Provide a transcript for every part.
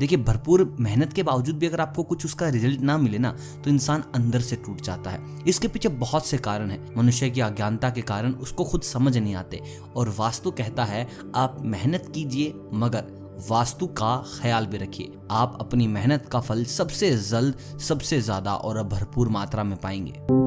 देखिए, भरपूर मेहनत के बावजूद भी अगर आपको कुछ उसका रिजल्ट ना मिले ना, तो इंसान अंदर से टूट जाता है। इसके पीछे बहुत से कारण हैं। मनुष्य की अज्ञानता के कारण उसको खुद समझ नहीं आते। और वास्तु कहता है आप मेहनत कीजिए, मगर वास्तु का ख्याल भी रखिए। आप अपनी मेहनत का फल सबसे जल्द, सबसे ज्यादा और भरपूर मात्रा में पाएंगे।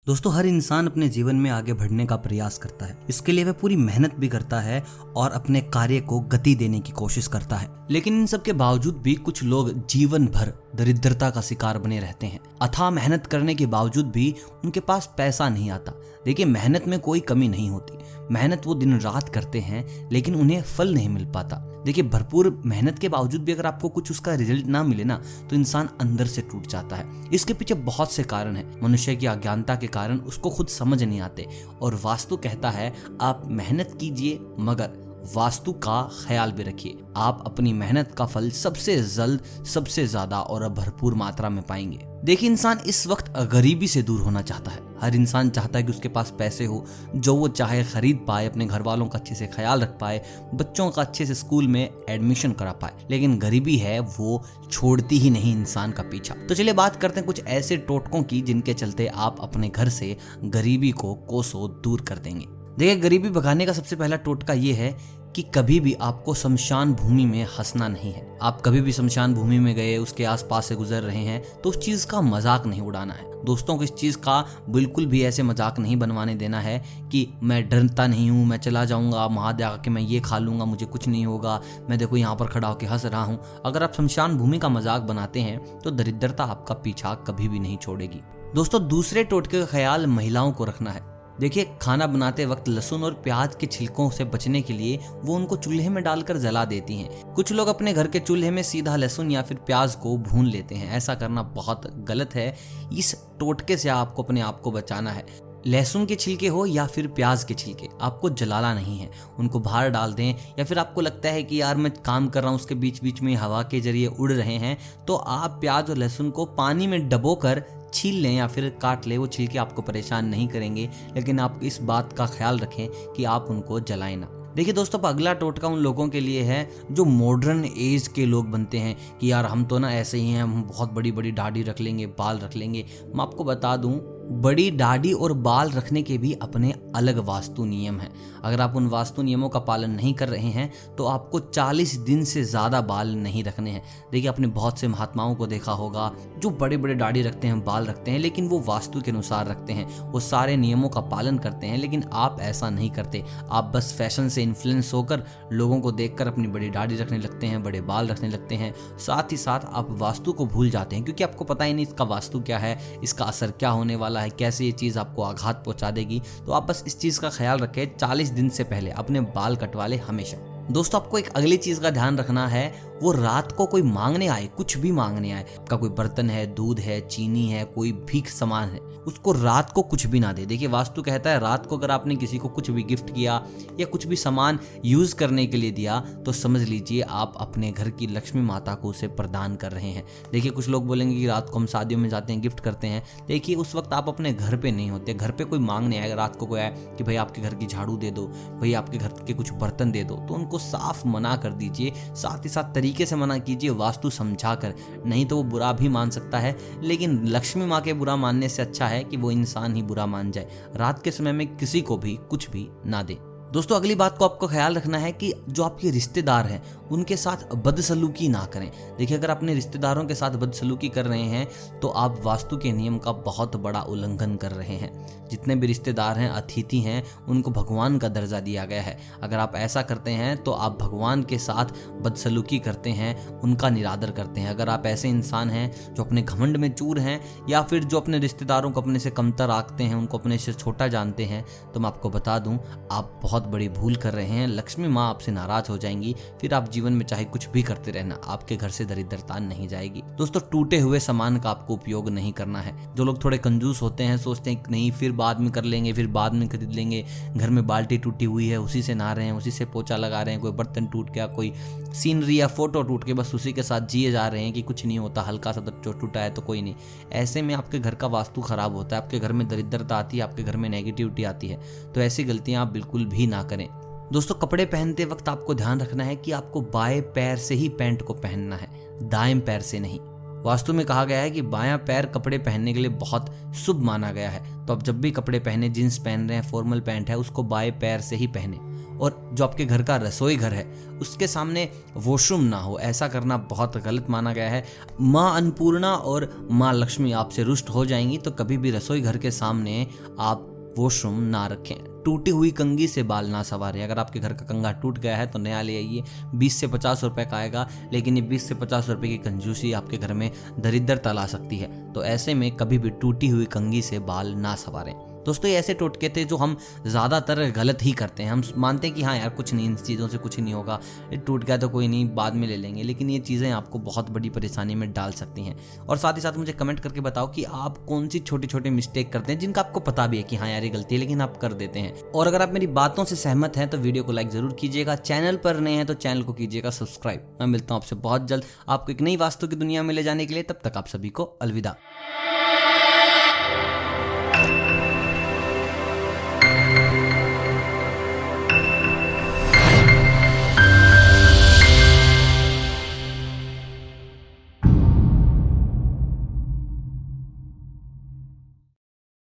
दोस्तों, हर इंसान अपने जीवन में आगे बढ़ने का प्रयास करता है। इसके लिए वह पूरी मेहनत भी करता है और अपने कार्य को गति देने की कोशिश करता है। लेकिन इन सब के बावजूद भी कुछ लोग जीवन भर दरिद्रता का शिकार बने रहते हैं। अथाह मेहनत करने के बावजूद भी उनके पास पैसा नहीं आता। देखिए, मेहनत में कोई कमी नहीं होती। मेहनत वो दिन रात करते हैं, लेकिन उन्हें फल नहीं मिल पाता। देखिए, भरपूर मेहनत के बावजूद भी अगर आपको कुछ उसका रिजल्ट ना मिले ना, तो इंसान अंदर से टूट जाता है। इसके पीछे बहुत से कारण हैं। मनुष्य की अज्ञानता के कारण उसको खुद समझ नहीं आते। और वास्तु कहता है आप मेहनत कीजिए, मगर वास्तु का ख्याल भी रखिए। आप अपनी मेहनत का फल सबसे जल्द, सबसे ज्यादा और भरपूर मात्रा में पाएंगे। देखिए, इंसान इस वक्त गरीबी से दूर होना चाहता है। हर इंसान चाहता है कि उसके पास पैसे हो, जो वो चाहे खरीद पाए, अपने घर वालों का अच्छे से ख्याल रख पाए, बच्चों का अच्छे से स्कूल में एडमिशन करा पाए। लेकिन गरीबी है वो छोड़ती ही नहीं इंसान का पीछा। तो चलिए बात करते हैं कुछ ऐसे टोटकों की जिनके चलते आप अपने घर से गरीबी को कोसों दूर कर देंगे। देखिए, गरीबी भगाने का सबसे पहला टोटका ये है कि कभी भी आपको शमशान भूमि में हंसना नहीं है। आप कभी भी शमशान भूमि में गए, उसके आसपास से गुजर रहे हैं, तो उस चीज का मजाक नहीं उड़ाना है। दोस्तों को इस चीज का बिल्कुल भी ऐसे मजाक नहीं बनवाने देना है कि मैं डरता नहीं हूँ, मैं चला जाऊंगा वहां जाके मैं ये खा लूंगा, मुझे कुछ नहीं होगा, मैं देखो यहाँ पर खड़ा होकर हंस रहा हूँ। अगर आप शमशान भूमि का मजाक बनाते हैं तो दरिद्रता आपका पीछा कभी भी नहीं छोड़ेगी। दोस्तों, दूसरे टोटके का ख्याल महिलाओं को रखना है। देखिए, खाना बनाते वक्त लहसुन और प्याज के छिलकों से बचने के लिए वो उनको चूल्हे में डालकर जला देती हैं। कुछ लोग अपने घर के चूल्हे में सीधा लहसुन या फिर प्याज को भून लेते हैं। ऐसा करना बहुत गलत है। इस टोटके से आपको अपने आप को बचाना है। लहसुन के छिलके हो या फिर प्याज के छिलके, आपको जलाना नहीं है, उनको बाहर डाल दें। या फिर आपको लगता है कि यार मैं काम कर रहा हूँ, उसके बीच बीच में हवा के जरिए उड़ रहे हैं, तो आप प्याज और लहसुन को पानी में डबोकर छील लें या फिर काट लें। वो छिलके आपको परेशान नहीं करेंगे, लेकिन आप इस बात का ख्याल रखें कि आप उनको जलाएं ना। देखिए दोस्तों, अगला टोटका उन लोगों के लिए है जो मॉडर्न एज के लोग बनते हैं कि यार हम तो ना ऐसे ही हैं, हम बहुत बड़ी बड़ी दाढ़ी रख लेंगे, बाल रख लेंगे। मैं आपको बता दूं, बड़ी दाढ़ी और बाल रखने के भी अपने अलग वास्तु नियम हैं। अगर आप उन वास्तु नियमों का पालन नहीं कर रहे हैं तो आपको 40 दिन से ज़्यादा बाल नहीं रखने हैं। देखिए, आपने बहुत से महात्माओं को देखा होगा जो बड़े बड़े दाढ़ी रखते हैं, बाल रखते हैं, लेकिन वो वास्तु के अनुसार रखते हैं, वो सारे नियमों का पालन करते हैं। लेकिन आप ऐसा नहीं करते। आप बस फैशन से इन्फ्लुएंस होकर लोगों को देखकर अपनी बड़ी दाढ़ी रखने लगते हैं, बड़े बाल रखने लगते हैं। साथ ही साथ आप वास्तु को भूल जाते हैं, क्योंकि आपको पता ही नहीं इसका वास्तु क्या है, इसका असर क्या होने वाला है, कैसे ये चीज़ आपको आघात पहुंचा देगी। तो आप बस इस चीज़ का ख्याल रखें, 40 दिन से पहले अपने बाल कटवा ले हमेशा। दोस्तों, आपको एक अगली चीज का ध्यान रखना है, वो रात को कोई मांगने आए, कुछ भी मांगने आए, आपका कोई बर्तन है, दूध है, चीनी है, कोई भीख सामान है, उसको रात को कुछ भी ना दे। देखिए, वास्तु कहता है रात को अगर आपने किसी को कुछ भी गिफ्ट किया या कुछ भी सामान यूज करने के लिए दिया तो समझ लीजिए आप अपने घर की लक्ष्मी माता को उसे प्रदान कर रहे हैं। देखिए, कुछ लोग बोलेंगे कि रात को हम शादियों में जाते हैं, गिफ्ट करते हैं। देखिए, उस वक्त आप अपने घर पे नहीं होते। घर पे कोई मांगने आएगा, रात को कोई आए कि भाई आपके घर की झाड़ू दे दो, भाई आपके घर के कुछ बर्तन दे दो, तो उनको साफ मना कर दीजिए। साथ ही साथ तरीके से मना कीजिए, वास्तु समझा कर। नहीं तो वो बुरा भी मान सकता है, लेकिन लक्ष्मी माँ के बुरा मानने से अच्छा है कि वो इंसान ही बुरा मान जाए। रात के समय में किसी को भी कुछ भी ना दे। दोस्तों, अगली बात को आपको ख्याल रखना है कि जो आपके रिश्तेदार हैं उनके साथ बदसलूकी ना करें। देखिए, अगर अपने रिश्तेदारों के साथ बदसलूकी कर रहे हैं तो आप वास्तु के नियम का बहुत बड़ा उल्लंघन कर रहे हैं। जितने भी रिश्तेदार हैं, अतिथि हैं, उनको भगवान का दर्जा दिया गया है। अगर आप ऐसा करते हैं तो आप भगवान के साथ बदसलूकी करते हैं, उनका निरादर करते हैं। अगर आप ऐसे इंसान हैं जो अपने घमंड में चूर हैं या फिर जो अपने रिश्तेदारों को अपने से कमतर आंकते हैं, उनको अपने से छोटा जानते हैं, तो मैं आपको बता दूं आप बहुत बहुत बड़ी भूल कर रहे हैं। लक्ष्मी माँ आपसे नाराज हो जाएंगी, फिर आप जीवन में चाहे कुछ भी करते रहना, आपके घर से दरिद्रता नहीं जाएगी। दोस्तों, टूटे हुए सामान का आपको उपयोग नहीं करना है। जो लोग थोड़े कंजूस होते हैं, सोचते हैं कि नहीं फिर बाद में कर लेंगे, फिर बाद में खरीद लेंगे, घर में बाल्टी टूटी हुई है उसी से नहा रहे हैं, उसी से पोछा लगा रहे हैं, कोई बर्तन टूट गया, कोई सीनरी या फोटो टूट के बस उसी के साथ जिए जा रहे हैं कि कुछ नहीं होता, हल्का सा चोट टूटा है तो कोई नहीं। ऐसे में आपके घर का वास्तु खराब होता है, आपके घर में दरिद्रता आती है, आपके घर में नेगेटिविटी आती है। तो ऐसी गलतियां आप बिल्कुल भी ना करें। दोस्तों, कपड़े पहनते वक्त आपको ध्यान रखना है कि आपको बाएं पैर से ही पैंट को पहनना है, दाएं पैर से नहीं। वास्तु में कहा गया है कि बायां पैर कपड़े पहनने के लिए बहुत शुभ माना गया है। तो आप जब भी कपड़े पहने, जींस पहन रहे हैं, फॉर्मल पैंट है, उसको बाएं पैर से ही पहने। और जो आपके घर का रसोई घर है उसके सामने वॉशरूम ना हो, ऐसा करना बहुत गलत माना गया है। माँ अन्नपूर्णा और माँ लक्ष्मी आपसे रुष्ट हो जाएंगी, तो कभी भी रसोई घर के सामने आप वॉशरूम ना रखें। टूटी हुई कंघी से बाल ना संवारें। अगर आपके घर का कंघा टूट गया है तो नया ले आइए, 20 से 50 रुपए का आएगा, लेकिन ये 20 से 50 रुपए की कंजूसी आपके घर में दरिद्रता ला सकती है। तो ऐसे में कभी भी टूटी हुई कंघी से बाल ना संवारें। दोस्तों, ये ऐसे टोटके थे जो हम ज़्यादातर गलत ही करते हैं। हम मानते हैं कि हाँ यार कुछ नहीं, इन चीज़ों से कुछ नहीं होगा, ये टूट गया तो कोई नहीं, बाद में ले लेंगे, लेकिन ये चीज़ें आपको बहुत बड़ी परेशानी में डाल सकती हैं। और साथ ही साथ मुझे कमेंट करके बताओ कि आप कौन सी छोटी छोटी मिस्टेक करते हैं जिनका आपको पता भी है कि हाँ यार ये गलती है, लेकिन आप कर देते हैं। और अगर आप मेरी बातों से सहमत हैं तो वीडियो को लाइक ज़रूर कीजिएगा, चैनल पर नए हैं तो चैनल को कीजिएगा सब्सक्राइब। मैं मिलता हूँ आपसे बहुत जल्द आपको एक नई वास्तु की दुनिया में ले जाने के लिए। तब तक आप सभी को अलविदा।